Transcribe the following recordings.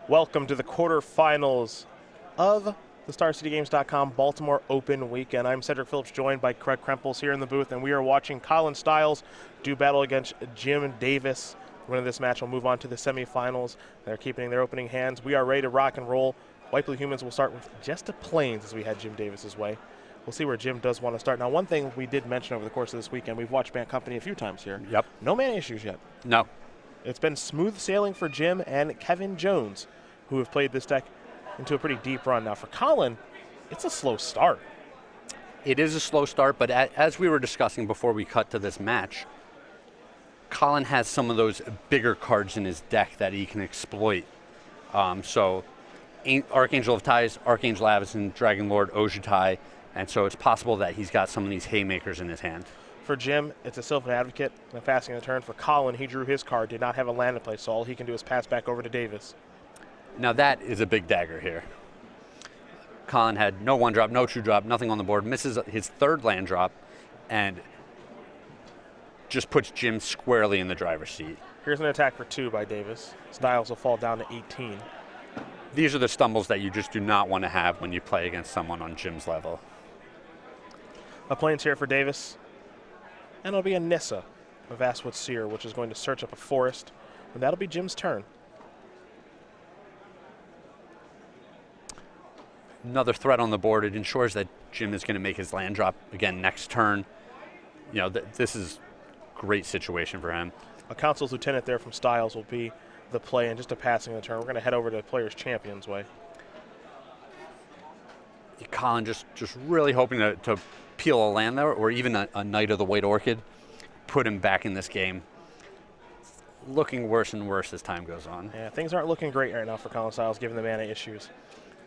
Welcome to the quarterfinals of the StarCityGames.com Baltimore Open Weekend. I'm Cedric Phillips, joined by Craig Krempels here in the booth, and we are watching Collin Stiles do battle against Jim Davis. The winner of this match will move on to the semifinals. They're keeping their opening hands. We are ready to rock and roll. White Blue Humans will start with just a plains as we head Jim Davis's way. We'll see where Jim does want to start. Now, one thing we did mention over the course of this weekend, we've watched Bant Company a few times here. Yep. No mana issues yet. No. It's been smooth sailing for Jim and Kevin Jones, who have played this deck into a pretty deep run. Now for Collin, it's a slow start. It is a slow start, but as we were discussing before we cut to this match, Collin has some of those bigger cards in his deck that he can exploit. So Archangel of Ties, Archangel Avacyn, Dragon Lord, Ojutai, and so it's possible that he's got some of these haymakers in his hand. For Jim, it's a Sylvan Advocate and passing the turn. For Collin, he drew his card, did not have a land in play, so all he can do is pass back over to Davis. Now that is a big dagger here. Collin had no 1-drop, no 2-drop, nothing on the board, misses his third land drop, and just puts Jim squarely in the driver's seat. Here's an attack for 2 by Davis. Stiles will fall down to 18. These are the stumbles that you just do not want to have when you play against someone on Jim's level. A plains here for Davis, and it'll be a Nissa, a Vastwood Seer, which is going to search up a forest, and that'll be Jim's turn. Another threat on the board. It ensures that Jim is going to make his land drop again next turn. You know, this is a great situation for him. A Council's Lieutenant there from Stiles will be the play, and just a passing the turn. We're going to head over to Players Champion's way. Collin just really hoping to peel a land there, or even a Knight of the White Orchid, put him back in this game. Looking worse and worse as time goes on. Yeah, things aren't looking great right now for Collin Stiles, given the mana issues.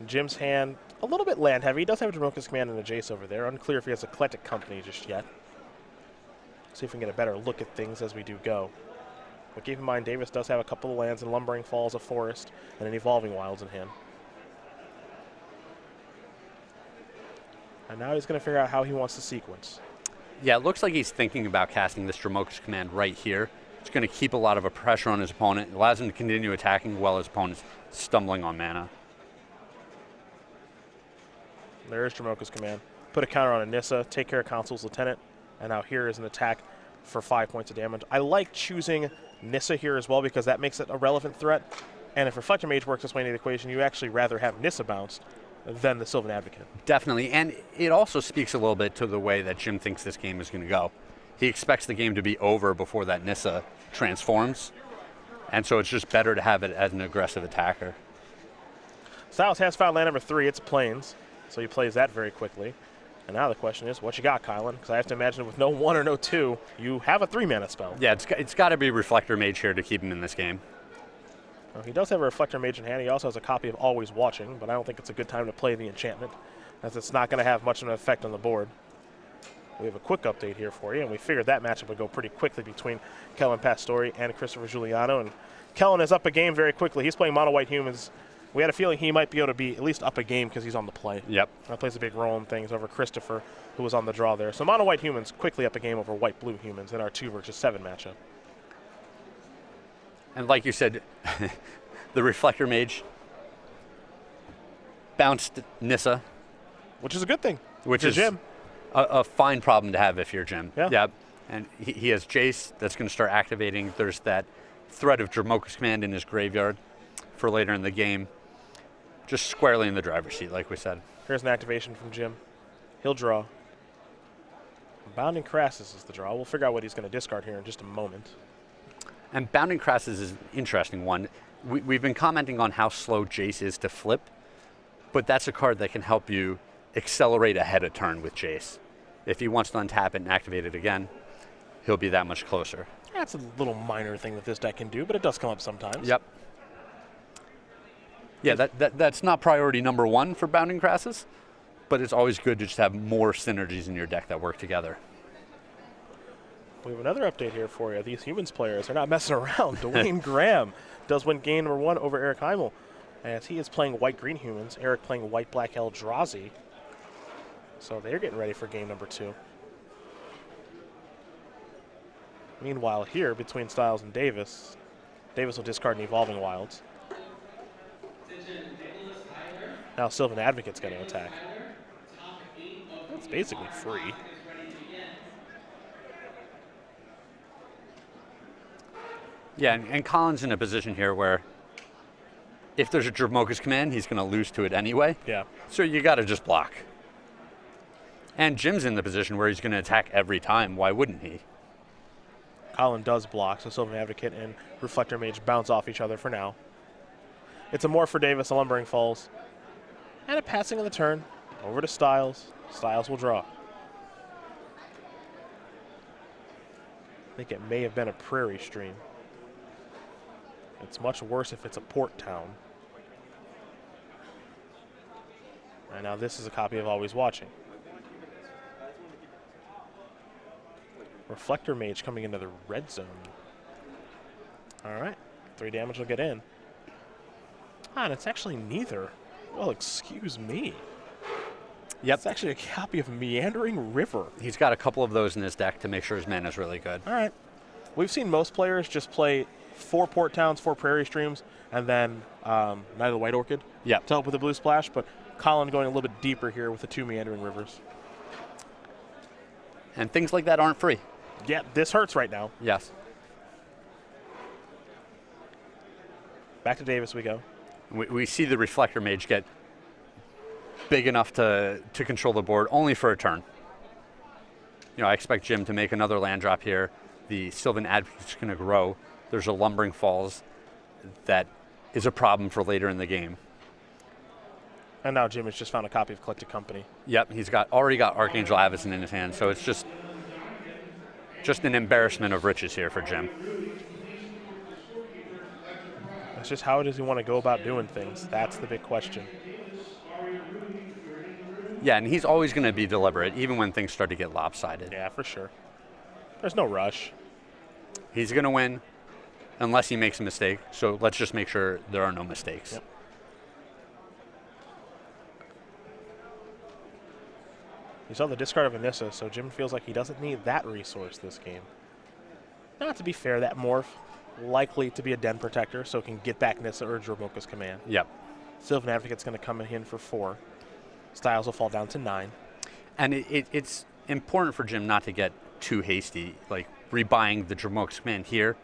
Jim's hand, a little bit land heavy. He does have Dromoka's Command and a Jace over there. Unclear if he has Eclectic Company just yet. See if we can get a better look at things as we do go. But keep in mind, Davis does have a couple of lands in Lumbering Falls, a Forest, and an Evolving Wilds in hand. And now he's going to figure out how he wants to sequence. Yeah, it looks like he's thinking about casting this Dromoka's Command right here. It's going to keep a lot of pressure on his opponent. It allows him to continue attacking while his opponent's stumbling on mana. There's Dromoka's Command. Put a counter on a Nissa, take care of Council's Lieutenant, and now here is an attack for 5 points of damage. I like choosing Nissa here as well because that makes it a relevant threat. And if Reflector Mage works its way into the equation, you actually rather have Nissa bounced than the Sylvan Advocate. Definitely, and it also speaks a little bit to the way that Jim thinks this game is going to go. He expects the game to be over before that Nissa transforms, and so it's just better to have it as an aggressive attacker. Stiles has found land number 3. It's Plains. So he plays that very quickly. And now the question is, what you got, Collin? Because I have to imagine with no 1 or no 2, you have a 3-mana spell. Yeah, it's got to be Reflector Mage here to keep him in this game. Well, he does have a Reflector Mage in hand. He also has a copy of Always Watching, but I don't think it's a good time to play the enchantment, as it's not going to have much of an effect on the board. We have a quick update here for you, and we figured that matchup would go pretty quickly between Kellen Pastori and Christopher Giuliano. And Kellen is up a game very quickly. He's playing Mono White Humans. We had a feeling he might be able to be at least up a game because he's on the play. Yep. That plays a big role in things over Christopher, who was on the draw there. So Mono White Humans quickly up a game over White Blue Humans in our 2 versus 7 matchup. And like you said, the Reflector Mage bounced Nissa. Which is a good thing. Which is Jim. A fine problem to have if you're Jim. Yeah. Yep. And he has Jace that's going to start activating. There's that threat of Dromoka's Command in his graveyard for later in the game. Just squarely in the driver's seat, like we said. Here's an activation from Jim. He'll draw. Bounding Crassus is the draw. We'll figure out what he's going to discard here in just a moment. And Bounding Crassus is an interesting one. We've been commenting on how slow Jace is to flip, but that's a card that can help you accelerate ahead of turn with Jace. If he wants to untap it and activate it again, he'll be that much closer. That's a little minor thing that this deck can do, but it does come up sometimes. Yep. Yeah, that's not priority number 1 for Bounding Crassus, but it's always good to just have more synergies in your deck that work together. We have another update here for you. These Humans players are not messing around. Dwayne Graham does win game number 1 over Eric Heimel, as he is playing White-Green Humans, Eric playing White-Black Eldrazi. So they're getting ready for game number 2. Meanwhile here, between Stiles and Davis, Davis will discard an Evolving Wilds. Now Sylvan Advocate's going to attack. That's basically free. Yeah, and Collin's in a position here where if there's a Dromoka's command, he's going to lose to it anyway. Yeah. So you got to just block. And Jim's in the position where he's going to attack every time. Why wouldn't he? Collin does block, so Sylvan Advocate and Reflector Mage bounce off each other for now. It's a Morph for Davis, a Lumbering Falls. And a passing of the turn over to Stiles. Stiles will draw. I think it may have been a Prairie Stream. It's much worse if it's a port town. And now this is a copy of Always Watching. Reflector Mage coming into the red zone. All right, 3 damage will get in. Ah, and it's actually neither. Well, excuse me. Yep. It's actually a copy of Meandering River. He's got a couple of those in his deck to make sure his mana's really good. All right. We've seen most players just play 4 port towns, 4 prairie streams, and then Night of the White Orchid Yeah. to help with the blue splash, but Collin going a little bit deeper here with the 2 Meandering Rivers. And things like that aren't free. Yeah, this hurts right now. Yes. Back to Davis we go. We see the Reflector Mage get big enough to control the board only for a turn. You know, I expect Jim to make another land drop here. The Sylvan Advocate's going to grow. There's a Lumbering Falls that is a problem for later in the game. And now Jim has just found a copy of Collected Company. Yep, he's already got Archangel Avacyn in his hand, so it's just an embarrassment of riches here for Jim. That's just how does he want to go about doing things? That's the big question. Yeah, and he's always going to be deliberate, even when things start to get lopsided. Yeah, for sure. There's no rush. He's going to win unless he makes a mistake, so let's just make sure there are no mistakes. Yep. You saw the discard of Anissa, so Jim feels like he doesn't need that resource this game. Now, to be fair, that Morph likely to be a Den Protector, so it can get back Nissa or Dromoka's command. Yep. Sylvan Advocate's going to come in for 4. Stiles will fall down to 9. And it's important for Jim not to get too hasty, like rebuying the Dromoka's command here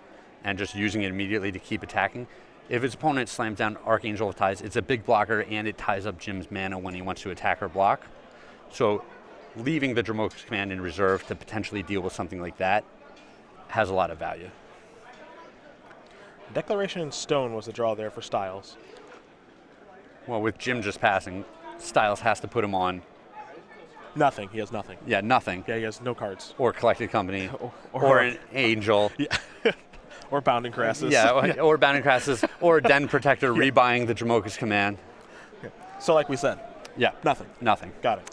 and just using it immediately to keep attacking. If his opponent slams down Archangel of Ties, it's a big blocker and it ties up Jim's mana when he wants to attack or block. So leaving the Dromoka's command in reserve to potentially deal with something like that has a lot of value. Declaration in Stone was the draw there for Stiles. Well, with Jim just passing, Stiles has to put him on. Nothing. He has nothing. Yeah, nothing. Yeah, he has no cards. Or Collected Company. or an Angel. Yeah. Or Bounding Crassus. Yeah, or Bounding Crassus. Or a Den Protector rebuying the Dromoka's command. Okay. So like we said. Yeah. Nothing. Nothing. Got it.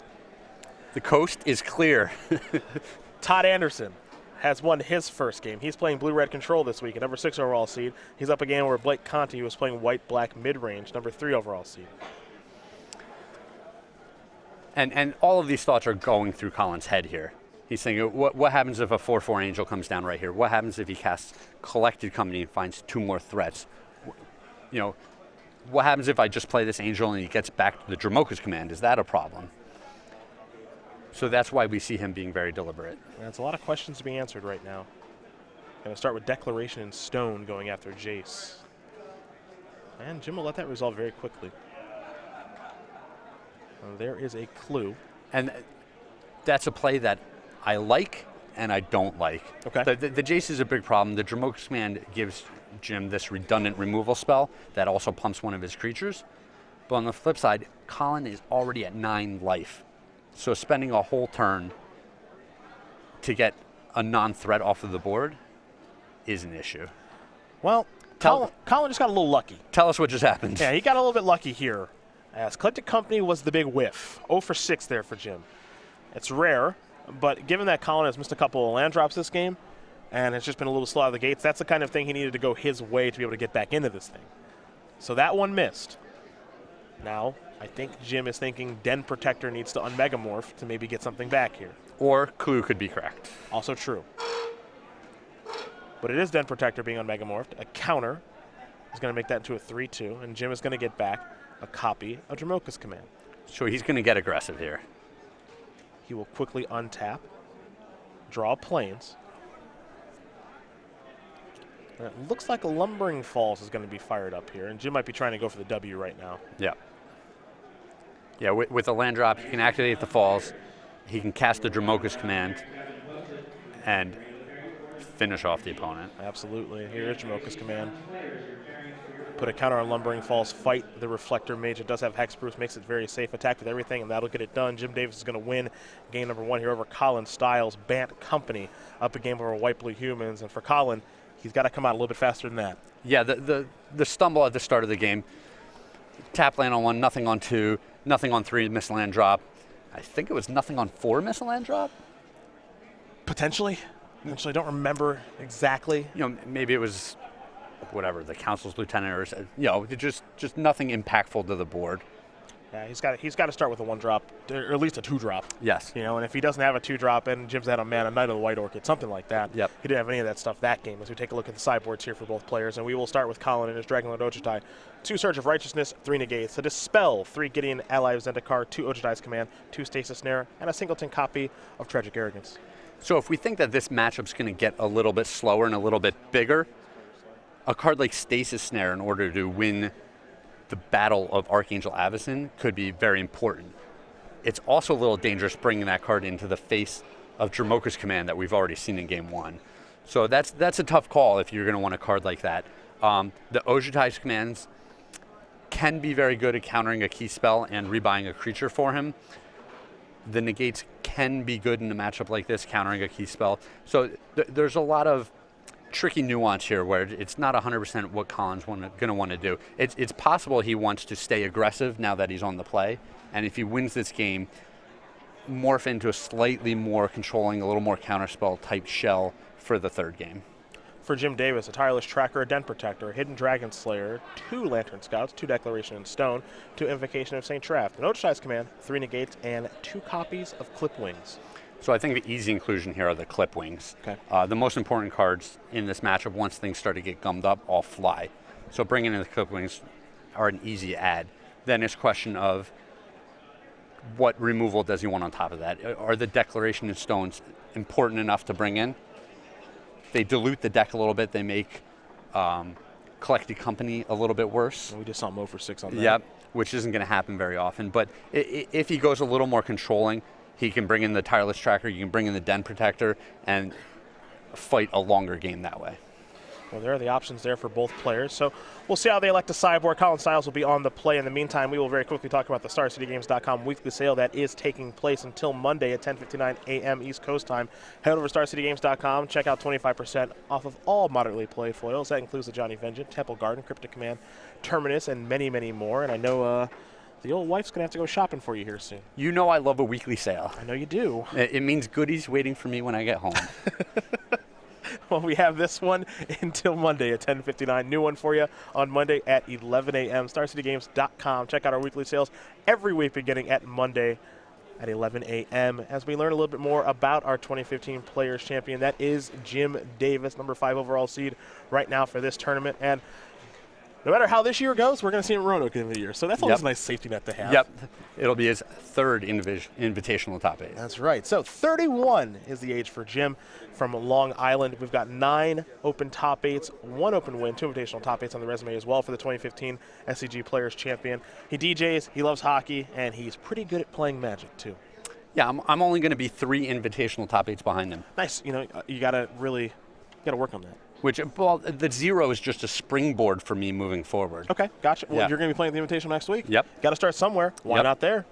The coast is clear. Todd Anderson has won his first game. He's playing Blue-Red Control this week, a number 6 overall seed. He's up a game where Blake Conti was playing White-Black mid-range, number 3 overall seed. And all of these thoughts are going through Collin's head here. He's thinking, what happens if a 4/4 Angel comes down right here? What happens if he casts Collected Company and finds 2 more threats? You know, what happens if I just play this Angel and he gets back to the Dromoka's command? Is that a problem? So that's why we see him being very deliberate. That's a lot of questions to be answered right now. Going to start with Declaration in Stone going after Jace. And Jim will let that resolve very quickly. There is a clue. And that's a play that I like and I don't like. Okay. The Jace is a big problem. The Dromoka's command gives Jim this redundant removal spell that also pumps one of his creatures. But on the flip side, Collin is already at 9 life. So spending a whole turn to get a non-threat off of the board is an issue. Well, Collin just got a little lucky. Tell us what just happened. Yeah, he got a little bit lucky here. As Collected Company was the big whiff. 0 for 6 there for Jim. It's rare, but given that Collin has missed a couple of land drops this game, and it's just been a little slow out of the gates, that's the kind of thing he needed to go his way to be able to get back into this thing. So that one missed. Now, I think Jim is thinking Den Protector needs to unmegamorph to maybe get something back here. Or Clue could be correct. Also true. But it is Den Protector being unmegamorphed. A counter is going to make that into a 3/2, and Jim is going to get back a copy of Dromoka's Command. So he's going to get aggressive here. He will quickly untap, draw planes. And it looks like a Lumbering Falls is going to be fired up here, and Jim might be trying to go for the W right now. Yeah. Yeah, with a land drop, he can activate the Falls. He can cast the Dromoka's Command and finish off the opponent. Absolutely. Here is Dromoka's Command. Put a counter on Lumbering Falls, fight the Reflector Mage. It does have Hexproof, makes it very safe. Attack with everything, and that'll get it done. Jim Davis is going to win game number 1 here over Collin Stiles. Bant Company up a game over White Blue Humans. And for Collin, he's got to come out a little bit faster than that. Yeah, the stumble at the start of the game. Tap land on 1, nothing on 2, nothing on 3, miss land drop. I think it was nothing on 4, miss land drop? Potentially. I don't remember exactly. You know, maybe it was whatever, the council's lieutenant, or just nothing impactful to the board. Yeah, he's got to start with a 1-drop, or at least a 2-drop. Yes. And if he doesn't have a 2-drop, and Jim's had a Knight of the White Orchid, something like that. Yep. He didn't have any of that stuff that game. As we take a look at the sideboards here for both players, and we will start with Collin and his Dragonlord Ojutai. 2 Surge of Righteousness, 3 Negates, a Dispel, 3 Gideon Ally of Zendikar, 2 Ojutai's Command, 2 Stasis Snare, and a singleton copy of Tragic Arrogance. So if we think that this matchup's going to get a little bit slower and a little bit bigger, a card like Stasis Snare, in order to win the battle of Archangel Avacyn, could be very important. It's also a little dangerous bringing that card into the face of Dromoka's Command that we've already seen in game 1. So that's a tough call if you're going to want a card like that. The Ojutai's Commands can be very good at countering a key spell and rebuying a creature for him. The Negates can be good in a matchup like this, countering a key spell. So there's a lot of tricky nuance here where it's not 100% what Collin's going to want to do. It's possible he wants to stay aggressive now that he's on the play, and if he wins this game, morph into a slightly more controlling, a little more counterspell type shell for the 3rd game. For Jim Davis, a Tireless Tracker, a Den Protector, a Hidden Dragon Slayer, 2 Lantern Scouts, 2 Declaration in Stone, 2 Invocation of St. Traft, an Ojutai's Command, 3 Negates, and 2 copies of Clip Wings. So I think the easy inclusion here are the Clip Wings. Okay. The most important cards in this matchup, once things start to get gummed up, all fly. So bringing in the Clip Wings are an easy add. Then it's a question of what removal does he want on top of that? Are the Declaration in Stones important enough to bring in? They dilute the deck a little bit. They make Collected Company a little bit worse. And we just saw Mo for 6 on that. Yep, which isn't going to happen very often. But if he goes a little more controlling, he can bring in the Tireless Tracker, you can bring in the Den Protector, and fight a longer game that way. Well, there are the options there for both players. So we'll see how they elect to sideboard. Collin Stiles will be on the play. In the meantime, we will very quickly talk about the StarCityGames.com weekly sale that is taking place until Monday at 10:59 a.m. East Coast time. Head over to StarCityGames.com. Check out 25% off of all moderately play foils. That includes the Johnny Vengeance, Temple Garden, Cryptic Command, Terminus, and many, many more. And I know the old wife's going to have to go shopping for you here soon. You know I love a weekly sale. I know you do. It means goodies waiting for me when I get home. Well, we have this one until Monday at 10:59. New one for you on Monday at 11 a.m. StarCityGames.com. Check out our weekly sales every week beginning at Monday at 11 a.m. as we learn a little bit more about our 2015 Players Champion. That is Jim Davis, number 5 overall seed right now for this tournament. And no matter how this year goes, we're going to see him in Roanoke at the end of the year. So that's always a nice safety net to have. Yep. It'll be his 3rd invitational top 8. That's right. So 31 is the age for Jim from Long Island. We've got 9 open top 8s, 1 open win, 2 invitational top 8s on the resume as well for the 2015 SCG Players Champion. He DJs, he loves hockey, and he's pretty good at playing Magic too. Yeah, I'm only going to be 3 invitational top 8s behind him. Nice. You got to really work on that. Which, well, the 0 is just a springboard for me moving forward. Okay, gotcha. Well, you're going to be playing the Invitational next week. Yep. Got to start somewhere. Why not there?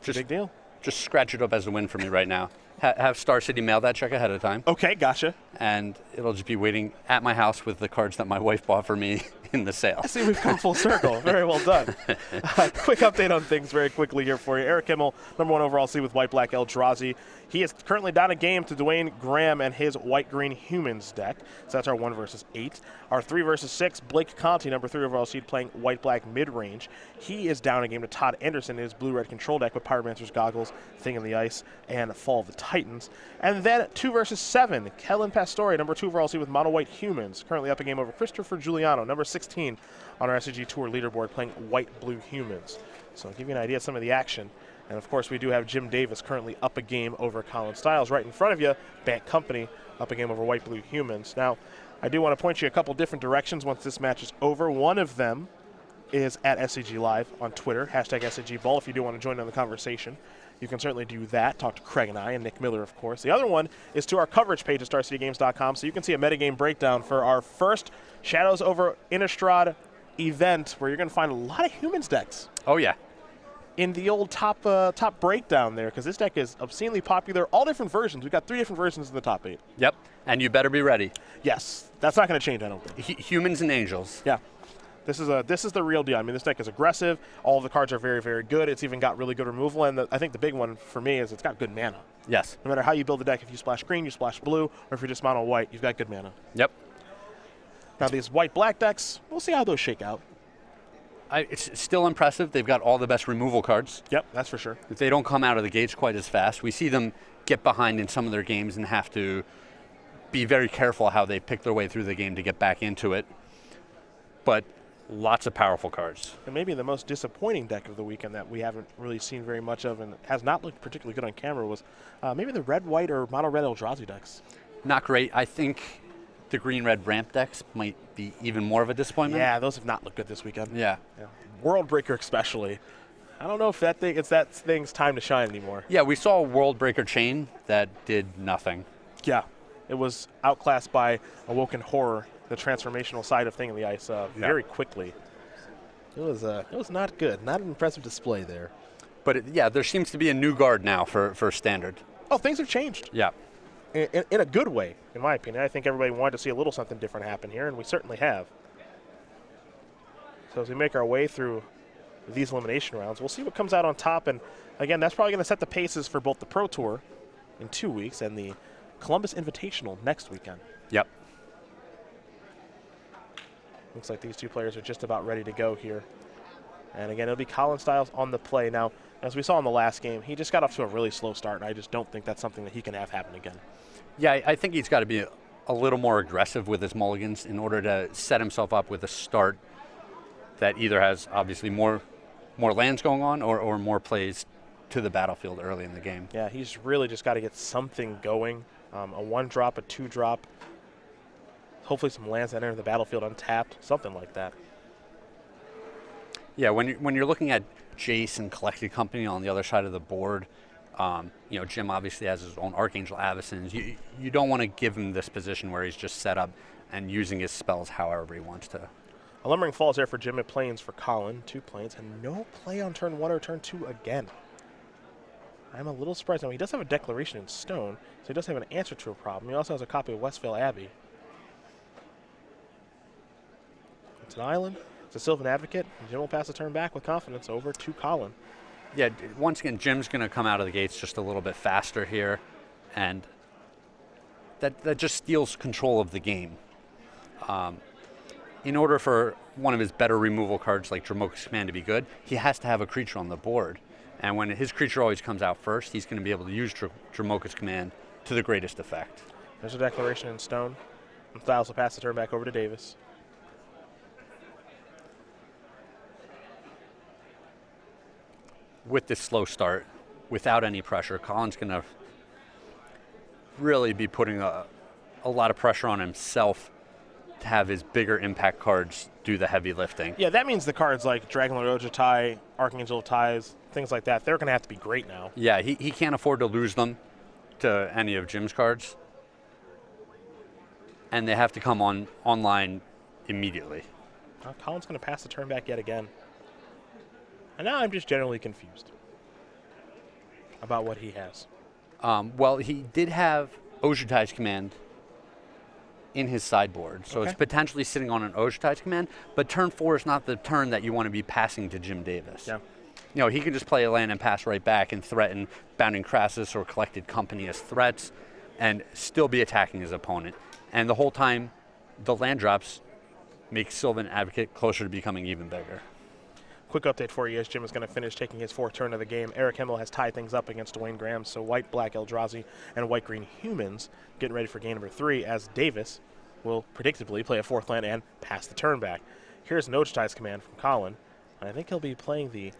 Just big deal. Just scratch it up as a win for me right now. Have Star City mail that check ahead of time. Okay, gotcha. And it'll just be waiting at my house with the cards that my wife bought for me in the sale. I see we've come full circle. Very well done. Quick update on things very quickly here for you. Eric Kimmel, number 1 overall seed with White-Black Eldrazi. He is currently down a game to Dwayne Graham and his White-Green Humans deck. So that's our 1 versus 8. Our 3 versus 6, Blake Conti, number 3 overall seed, playing White-Black mid-range. He is down a game to Todd Anderson in his Blue-Red control deck with Pyromancer's Goggles, Thing in the Ice, and Fall of the Titans. And then 2 versus 7, Kellen Pastore, number 2 overall seed with Mono White Humans, currently up a game over Christopher Giuliano, number 16 on our SCG Tour leaderboard, playing White Blue Humans. So I'll give you an idea of some of the action. And of course, we do have Jim Davis currently up a game over Collin Stiles. Right in front of you, Bant Company up a game over White Blue Humans. Now, I do want to point you a couple different directions once this match is over. One of them is at SCG Live on Twitter, hashtag SCGBALT. If you do want to join in the conversation, you can certainly do that. Talk to Craig and I and Nick Miller, of course. The other one is to our coverage page at StarCityGames.com, so you can see a metagame breakdown for our first Shadows over Innistrad event, where you're going to find a lot of Humans decks. Oh, yeah. In the old top breakdown there, because this deck is obscenely popular. All different versions. We've got 3 different versions in the top 8. Yep, and you better be ready. Yes, that's not going to change, I don't think. Humans and Angels. Yeah. This is the real deal. I mean, this deck is aggressive. All of the cards are very, very good. It's even got really good removal, and I think the big one for me is it's got good mana. Yes. No matter how you build the deck, if you splash green, you splash blue, or if you're just mono white, you've got good mana. Yep. Now these white-black decks, we'll see how those shake out. It's still impressive. They've got all the best removal cards. Yep, that's for sure. They don't come out of the gates quite as fast. We see them get behind in some of their games and have to be very careful how they pick their way through the game to get back into it. But lots of powerful cards. And maybe the most disappointing deck of the weekend that we haven't really seen very much of and has not looked particularly good on camera was maybe the red-white or mono-red Eldrazi decks. Not great. I think the green-red ramp decks might be even more of a disappointment. Yeah, those have not looked good this weekend. Yeah. World Breaker especially. I don't know if it's that thing's time to shine anymore. Yeah, we saw a World Breaker chain that did nothing. Yeah, it was outclassed by Awoken Horror, the transformational side of thing in the ice, very quickly. It was not good. Not an impressive display there. But there seems to be a new guard now for Standard. Oh, things have changed. Yeah. In a good way, in my opinion. I think everybody wanted to see a little something different happen here, and we certainly have. So as we make our way through these elimination rounds, we'll see what comes out on top. And again, that's probably going to set the paces for both the Pro Tour in 2 weeks and the Columbus Invitational next weekend. Yep. Looks like these 2 players are just about ready to go here. And again, it'll be Collin Stiles on the play. Now, as we saw in the last game, he just got off to a really slow start, and I just don't think that's something that he can have happen again. Yeah, I think he's got to be a little more aggressive with his mulligans in order to set himself up with a start that either has obviously more lands going on or more plays to the battlefield early in the game. Yeah, he's really just got to get something going. A 1-drop, a 2-drop, hopefully some lands that enter the battlefield untapped, something like that. Yeah, when you're looking at Jace and Collected Company on the other side of the board, Jim obviously has his own Archangel Avacens. You don't want to give him this position where he's just set up and using his spells however he wants to. A Lumbering Falls there for Jim at Plains for Collin, 2 Plains, and no play on turn 1 or turn 2 again. I'm a little surprised. Now, he does have a Declaration in Stone, so he does have an answer to a problem. He also has a copy of Westvale Abbey. It's an island. It's a Sylvan Advocate. And Jim will pass the turn back with confidence over to Collin. Yeah, once again, Jim's going to come out of the gates just a little bit faster here, and that just steals control of the game. In order for one of his better removal cards like Dramoka's Command to be good, he has to have a creature on the board. And when his creature always comes out first, he's going to be able to use Dramoka's Command to the greatest effect. There's a Declaration in Stone. And Stiles will pass the turn back over to Davis. With this slow start, without any pressure, Collin's going to really be putting a lot of pressure on himself to have his bigger impact cards do the heavy lifting. Yeah, that means the cards like Dragonlord Ojutai, Archangel of Ties, things like that, they're going to have to be great now. Yeah, he can't afford to lose them to any of Jim's cards. And they have to come online immediately. Collin's going to pass the turn back yet again. And now I'm just generally confused about what he has. Well, he did have Ojutai's Command in his sideboard, so Okay. it's potentially sitting on an Ojutai's Command, but turn 4 is not the turn that you want to be passing to Jim Davis. Yeah. He can just play a land and pass right back and threaten Bounding Crassus or Collected Company as threats and still be attacking his opponent. And the whole time, the land drops make Sylvan Advocate closer to becoming even bigger. Quick update for you as Jim is going to finish taking his fourth turn of the game. Eric Himmel has tied things up against Dwayne Graham, so white, black, Eldrazi, and white-green humans getting ready for game number 3 as Davis will predictably play a fourth land and pass the turn back. Here's an Ojutai's command from Collin, and I think he'll be playing the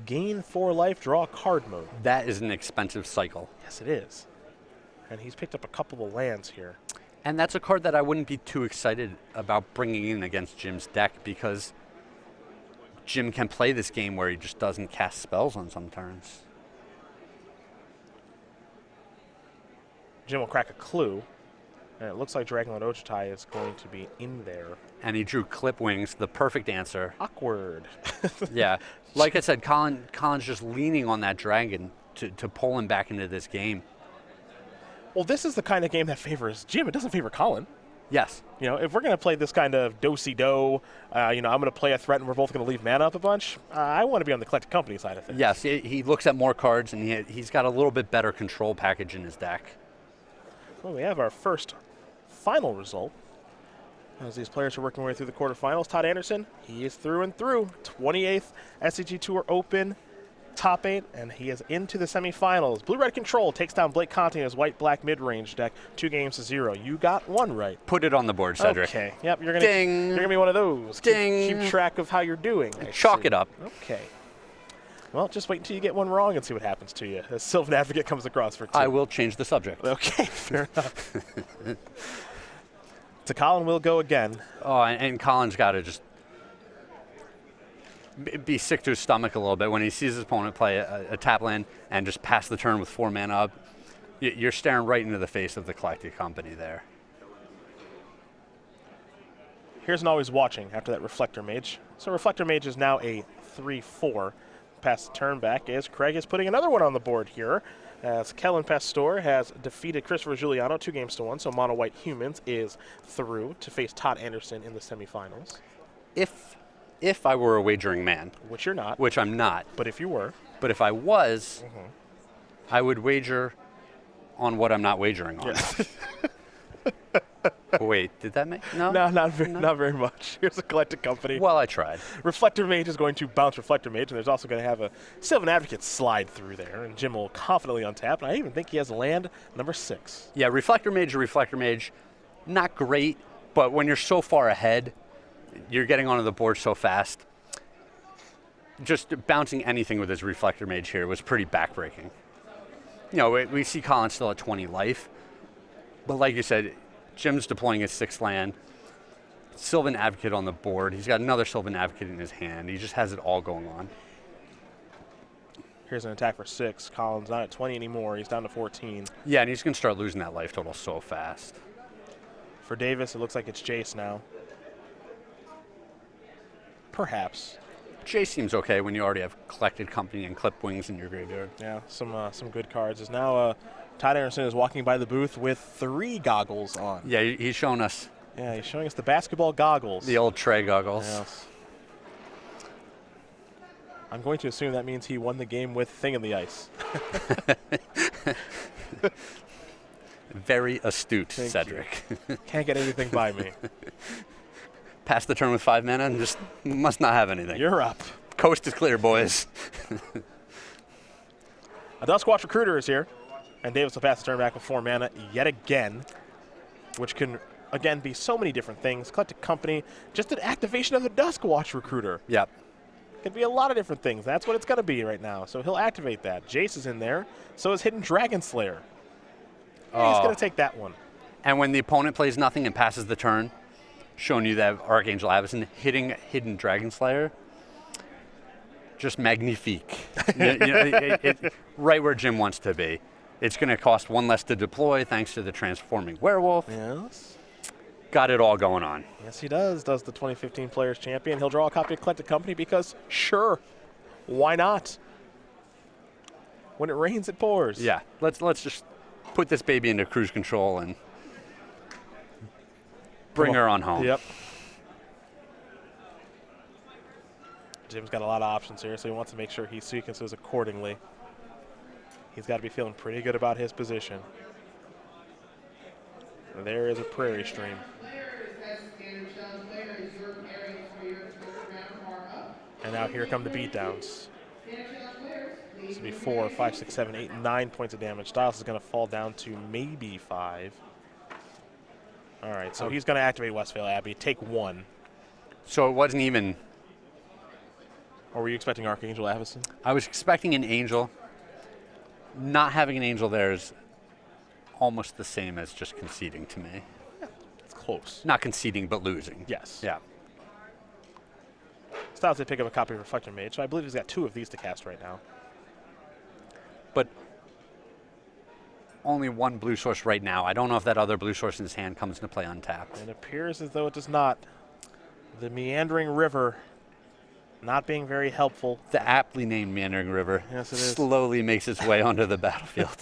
gain 4 life, draw card mode. That is an expensive cycle. Yes, it is. And he's picked up a couple of lands here. And that's a card that I wouldn't be too excited about bringing in against Jim's deck because Jim can play this game where he just doesn't cast spells on some turns. Jim will crack a clue, and it looks like Dragonlord Ojutai is going to be in there. And he drew Clip Wings, the perfect answer. Awkward. Yeah. Like I said, Colin's just leaning on that dragon to pull him back into this game. Well, this is the kind of game that favors Jim. It doesn't favor Collin. Yes. You know, if we're going to play this kind of do-si-do, I'm going to play a threat and we're both going to leave mana up a bunch, I want to be on the Collected Company side of things. Yes, he looks at more cards, and he's got a little bit better control package in his deck. Well, we have our first final result. As these players are working their way through the quarterfinals, Todd Anderson, he is through and through. 28th SCG Tour Open, top 8, and he is into the semifinals. Blue-Red Control takes down Blake Conte in his white-black mid-range deck, 2-0. You got one right. Put it on the board, Cedric. Okay. Yep, you're Ding. gonna be one of those. Ding. Keep track of how you're doing. Chalk it up. Okay. Well, just wait until you get one wrong and see what happens to you. As Sylvan Advocate comes across for 2. I will change the subject. Okay, fair enough. So Collin will go again. Oh, and Colin's got to just be sick to his stomach a little bit when he sees his opponent play a tap land and just pass the turn with 4 mana up. You're staring right into the face of the Collected Company there. Here's an Always Watching after that Reflector Mage. So Reflector Mage is now a 3/4. Pass the turn back as Craig is putting another one on the board here. As Kellen Pastor has defeated Christopher Giuliano 2-1, so Mono White Humans is through to face Todd Anderson in the semifinals. If I were a wagering man, Which you're not. which I'm not, But if you were. but if I was, I would wager on what I'm not wagering on. Wait, did that make no? No, not very much. Here's a Collected Company. Well, I tried. Reflector Mage is going to bounce Reflector Mage, and there's also going to have a Sylvan Advocate slide through there, and Jim will confidently untap, and I even think he has land number 6. Yeah, Reflector Mage, not great, but when you're so far ahead, you're getting onto the board so fast. Just bouncing anything with his Reflector Mage here was pretty backbreaking. You know, we see Collin still at 20 life, but like you said, Jim's deploying his 6th land. Sylvan Advocate on the board. He's got another Sylvan Advocate in his hand. He just has it all going on. Here's an attack for 6. Collin's not at 20 anymore. He's down to 14. Yeah, and he's going to start losing that life total so fast. For Davis, it looks like it's Jace now. Perhaps. Jace seems okay when you already have Collected Company and Clip Wings in your graveyard. Yeah, some good cards. Is now Todd Anderson is walking by the booth with 3 goggles on. Yeah, he's showing us. Yeah, he's showing us the basketball goggles. The old Trey goggles. Yes. I'm going to assume that means he won the game with Thing in the Ice. Very astute, Thank Cedric. Can't get anything by me. Pass the turn with 5 mana and just must not have anything. You're up. Coast is clear, boys. A Duskwatch Recruiter is here, and Davis will pass the turn back with 4 mana yet again, which can, again, be so many different things. Collected Company, just an activation of the Duskwatch Recruiter. Yep. Could be a lot of different things. That's what it's going to be right now. So he'll activate that. Jace is in there. So is Hidden Dragon Slayer. He's going to take that one. And when the opponent plays nothing and passes the turn, showing you that Archangel Avacyn hitting Hidden Dragon Slayer, just magnifique. Right where Jim wants to be. It's going to cost 1 less to deploy thanks to the Transforming Werewolf. Yes. Got it all going on. Yes, he does the 2015 Players Champion. He'll draw a copy of Collected Company because, sure, why not? When it rains, it pours. Yeah, let's just put this baby into cruise control and bring her on home. Yep. Jim's got a lot of options here, so he wants to make sure he sequences accordingly. He's got to be feeling pretty good about his position. There is a Prairie Stream. And now here come the beatdowns. This will be 4, 5, 6, 7, 8, 9 points of damage. Stiles is going to fall down to maybe 5. All right, so he's going to activate Westvale Abbey. Take 1. So it wasn't even. Or were you expecting Archangel Avacyn? I was expecting an angel. Not having an angel there is almost the same as just conceding to me. It's close. Not conceding, but losing. Yes. Yeah. Stiles did pick up a copy of Reflector Mage, so I believe he's got 2 of these to cast right now. But only 1 blue source right now. I don't know if that other blue source in his hand comes into play untapped. It appears as though it does not. The Meandering River not being very helpful. The aptly named Meandering River Yes, it is. slowly makes its way onto the battlefield.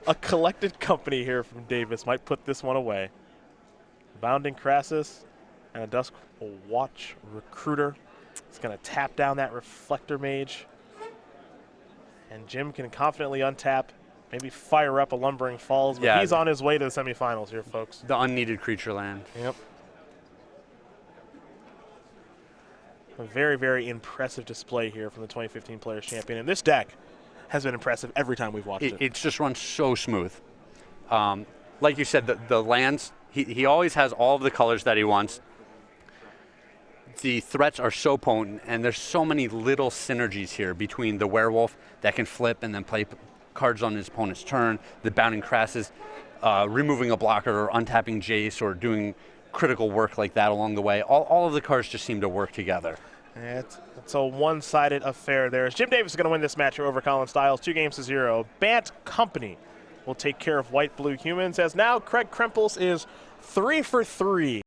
A collected company here from Davis might put this one away. Bounding Crassus and a Dusk Watch Recruiter. It's going to tap down that Reflector Mage. And Jim can confidently untap, maybe fire up a Lumbering Falls, but he's on his way to the semifinals here, folks. The unneeded creature land. Yep. A very, very impressive display here from the 2015 Players Champion. And this deck has been impressive every time we've watched it. It's just run so smooth. Like you said, the lands, he always has all of the colors that he wants. The threats are so potent, and there's so many little synergies here between the Werewolf that can flip and then play cards on his opponent's turn, the Bounding Crassus, removing a blocker or untapping Jace or doing critical work like that along the way. All of the cards just seem to work together. It's a one-sided affair there. Jim Davis is going to win this match over Collin Stiles, 2-0. BALT Company will take care of white-blue humans, as now Craig Krempels is 3 for 3.